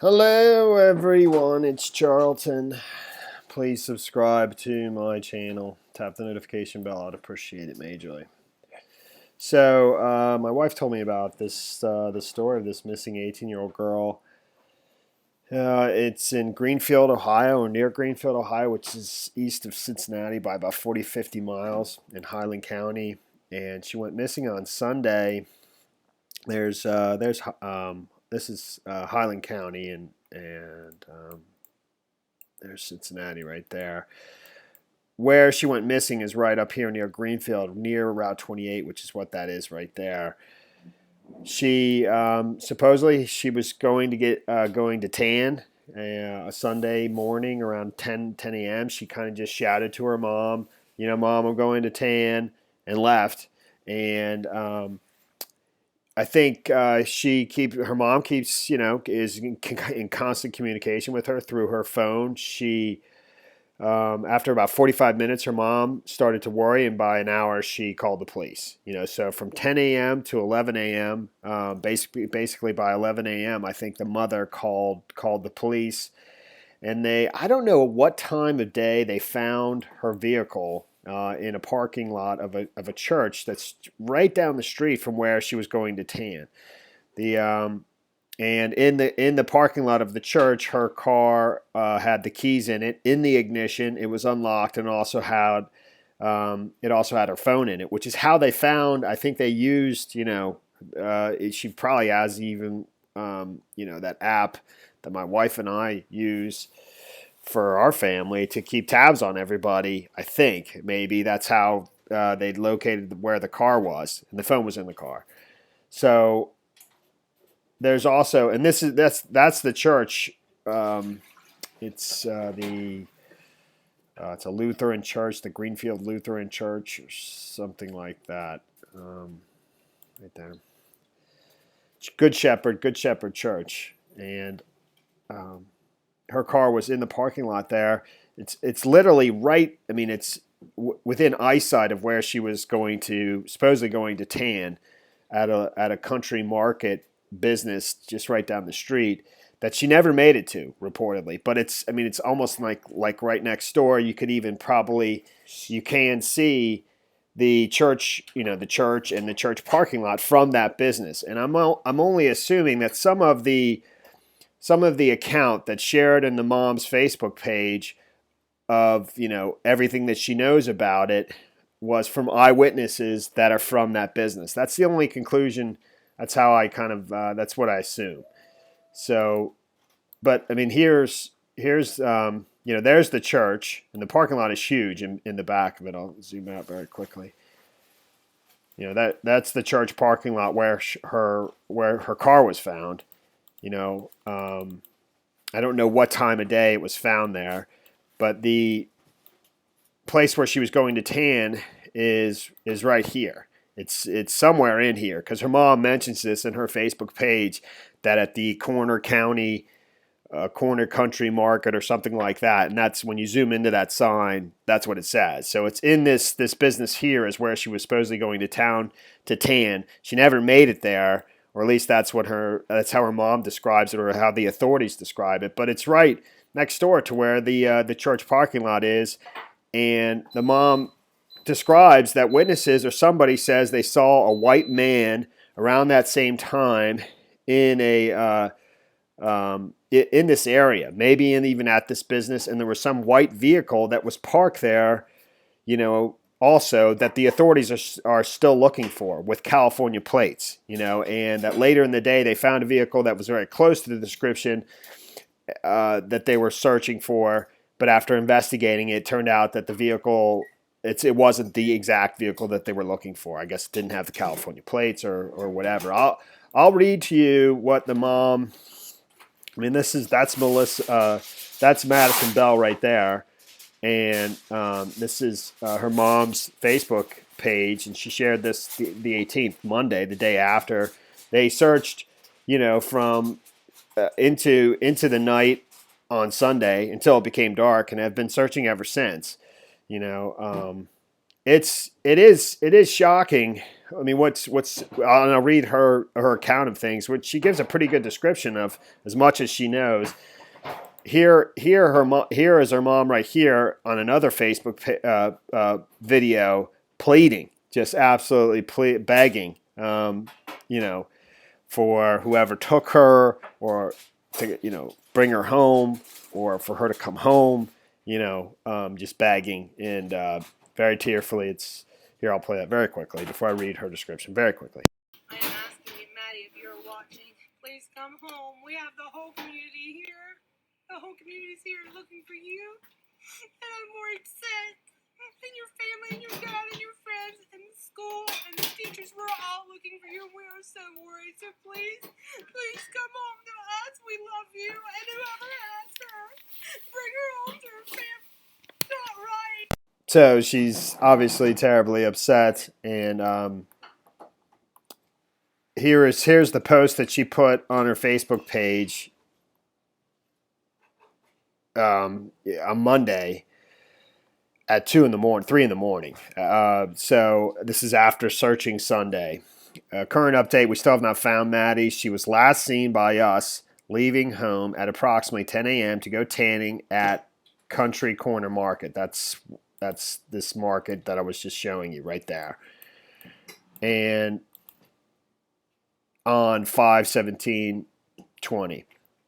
Hello everyone, it's Charlton. Please subscribe to my channel. Tap the notification bell. I'd appreciate it majorly. So my wife told me about the story of this missing 18-year-old girl. It's in Greenfield, Ohio, or near Greenfield, Ohio, which is east of Cincinnati by about 40-50 miles in Highland County. And she went missing on Sunday. This is Highland County, and there's Cincinnati right there. Where she went missing is right up here near Greenfield, near Route 28, which is what that is right there. She supposedly she was going to tan a Sunday morning around 10 a.m. She kind of just shouted to her mom, "Mom, I'm going to tan," and left. And I think her mom keeps, is in constant communication with her through her phone. After about 45 minutes, her mom started to worry, and by an hour, she called the police. So from 10 a.m. to 11 a.m., basically by 11 a.m., I think the mother called the police, and I don't know what time of day they found her vehicle in a parking lot of a church that's right down the street from where she was going to tan. And in the parking lot of the church, her car had the keys in it, in the ignition. It was unlocked, and also had her phone in it, which is how they found. I think they used, she probably has even that app that my wife and I use for our family to keep tabs on everybody. I think maybe that's how they located where the car was, and the phone was in the car. So there's also, and that's the church. It's it's a Lutheran church, the Greenfield Lutheran Church, or something like that. Right there, Good Shepherd Church, and her car was in the parking lot there. It's literally right. I mean, it's within eyesight of where she was supposedly going to tan at a country market business just right down the street that she never made it to, reportedly. But it's almost like right next door. You can see the church, the church and the church parking lot from that business. And I'm only assuming that some of the account that's shared in the mom's Facebook page of, everything that she knows about it was from eyewitnesses that are from that business. That's the only conclusion. That's how I that's what I assume. So, but here's there's the church, and the parking lot is huge in the back of it. I'll zoom out very quickly. That's the church parking lot where her car was found. I don't know what time of day it was found there, but the place where she was going to tan is right here. It's somewhere in here, because her mom mentions this in her Facebook page, that at the corner country market or something like that, and that's when you zoom into that sign, that's what it says. So it's in this business here is where she was supposedly going to town to tan. She never made it there, or at least that's how her mom describes it, or how the authorities describe it. But it's right next door to where the church parking lot is, and the mom describes that witnesses or somebody says they saw a white man around that same time in in this area, maybe even at this business, and there was some white vehicle that was parked there, also that the authorities are still looking for, with California plates, and that later in the day they found a vehicle that was very close to the description that they were searching for, but after investigating it turned out that the vehicle, it wasn't the exact vehicle that they were looking for. I guess it didn't have the California plates or whatever. I'll read to you what the mom. That's Melissa. That's Madison Bell right there, and this is her mom's Facebook page, and she shared this the 18th, Monday, the day after they searched, from into the night on Sunday until it became dark, and have been searching ever since. it is shocking. I mean, I'll read her account of things, which she gives a pretty good description of as much as she knows. Here is her mom right here on another Facebook video pleading, just absolutely begging, for whoever took her or to bring her home or for her to come home, just begging and very tearfully. It's here. I'll play that very quickly before I read her description. Very quickly. I am asking you, Maddie, if you're watching, please come home. We have the whole community here. The whole community's here looking for you. And I'm more upset. And your family and your dad and your friends and the school and the teachers, we're all looking for you. We are so worried. So please come home to us. We love you. And whoever has her, bring her home to her family. It's not right. So she's obviously terribly upset, and here's the post that she put on her Facebook page on Monday at 3 in the morning. So this is after searching Sunday. Current update: we still have not found Maddie. She was last seen by us leaving home at approximately 10 a.m. to go tanning at Country Corner Market. That's this market that I was just showing you right there. And on 5/17/20.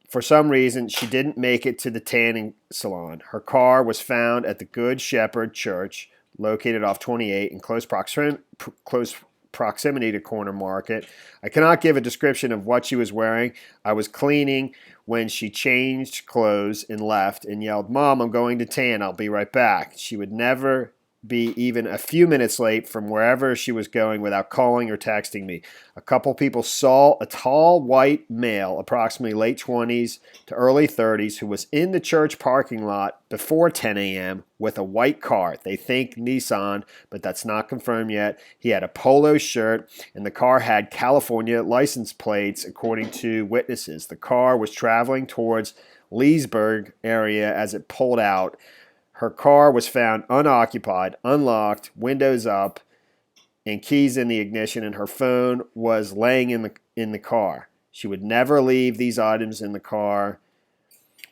For some reason, she didn't make it to the tanning salon. Her car was found at the Good Shepherd Church, located off 28 in close proximity to Corner Market. I cannot give a description of what she was wearing. I was cleaning when she changed clothes and left and yelled, "Mom, I'm going to tan. I'll be right back." She would never be even a few minutes late from wherever she was going without calling or texting me. A couple people saw a tall white male, approximately late 20s to early 30s, who was in the church parking lot before 10 a.m. with a white car. They think Nissan, but that's not confirmed yet. He had a polo shirt, and the car had California license plates, according to witnesses. The car was traveling towards Leesburg area as it pulled out. Her car was found unoccupied, unlocked, windows up, and keys in the ignition, and her phone was laying in the car. She would never leave these items in the car.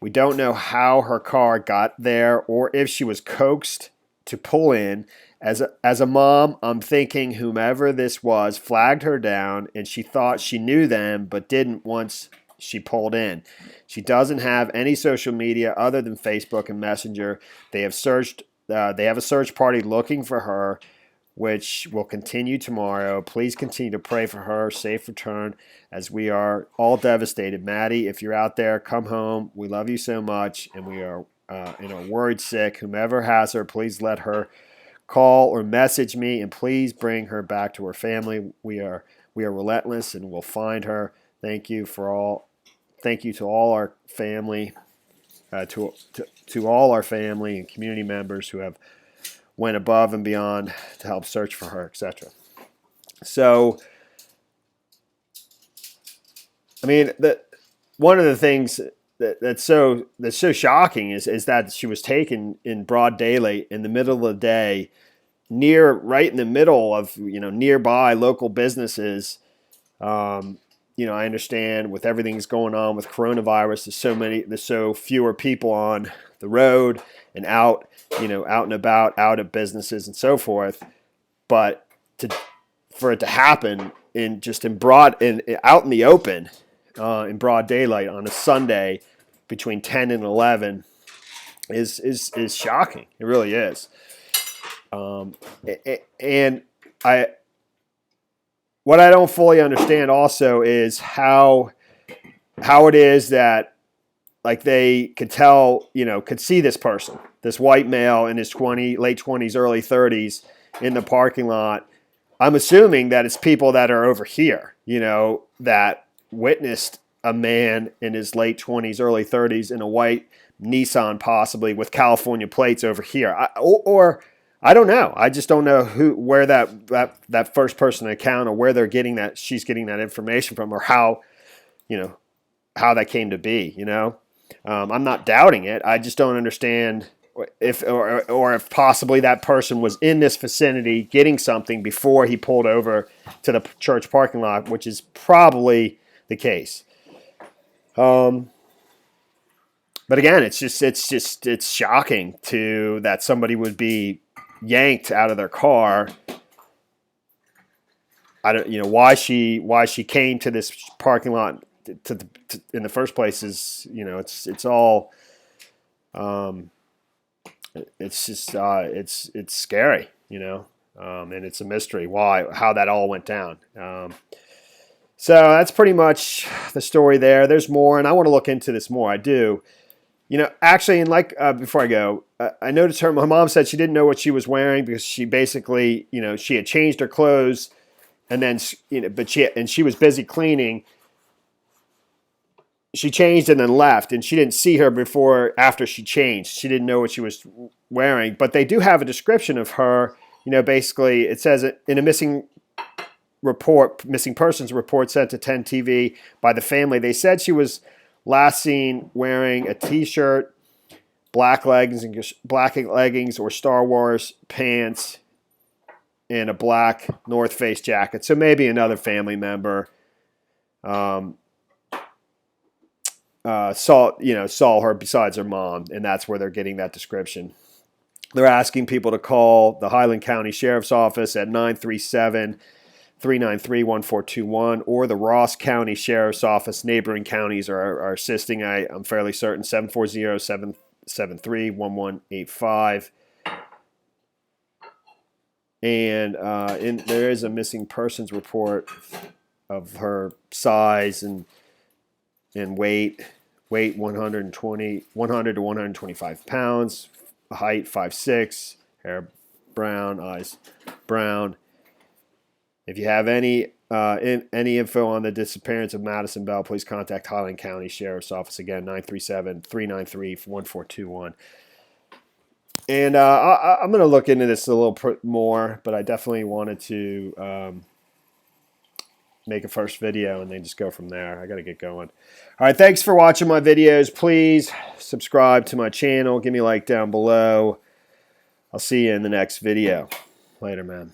We don't know how her car got there or if she was coaxed to pull in. As a mom, I'm thinking whomever this was flagged her down, and she thought she knew them but didn't once she pulled in. She doesn't have any social media other than Facebook and Messenger. They have a search party looking for her, which will continue tomorrow. Please continue to pray for her safe return, as we are all devastated. Maddie, if you're out there, come home. We love you so much, and we are worried sick. Whomever has her, please let her call or message me, and please bring her back to her family. We are relentless, and we'll find her. Thank you to all our family, to all our family and community members who have went above and beyond to help search for her, etc. So, I mean, one of the things that's so shocking is that she was taken in broad daylight in the middle of the day, right in the middle of nearby local businesses. I understand with everything's going on with coronavirus, there's so fewer people on the road and out and about, out at businesses and so forth. But for it to happen out in the open, in broad daylight on a Sunday between 10 and 11 is shocking. It really is. What I don't fully understand also is how it is that they could see this person, this white male in his late 20s, early 30s in the parking lot. I'm assuming that it's people that are over here, that witnessed a man in his late 20s, early 30s in a white Nissan, possibly with California plates over here. I don't know. I just don't know where that first person account or where she's getting that information from, or how that came to be. I'm not doubting it. I just don't understand if possibly that person was in this vicinity getting something before he pulled over to the church parking lot, which is probably the case. But again, it's shocking that somebody would be yanked out of their car. I don't, why she came to this parking lot in the first place is, it's all, it's just it's scary, and it's a mystery how that all went down. So that's pretty much the story there. There's more, and I want to look into this more. I do. Actually, and before I go, I noticed my mom said she didn't know what she was wearing because she basically, she had changed her clothes, and then, she was busy cleaning. She changed and then left, and she didn't see her after she changed. She didn't know what she was wearing, but they do have a description of her. Basically, it says in a missing persons report sent to 10 TV by the family, they said she was last seen wearing a T-shirt, black leggings or Star Wars pants, and a black North Face jacket. So maybe another family member saw her besides her mom, and that's where they're getting that description. They're asking people to call the Highland County Sheriff's Office at 937-393-1421, or the Ross County Sheriff's Office. Neighboring counties are assisting, I'm fairly certain, 740-773-1185. And there is a missing persons report of her size and weight 100 to 125 pounds, height 5'6", hair brown, eyes brown. If you have any info on the disappearance of Madison Bell, please contact Highland County Sheriff's Office, again, 937-393-1421. And I'm going to look into this a little more, but I definitely wanted to make a first video and then just go from there. I got to get going. All right, thanks for watching my videos. Please subscribe to my channel. Give me a like down below. I'll see you in the next video. Later, man.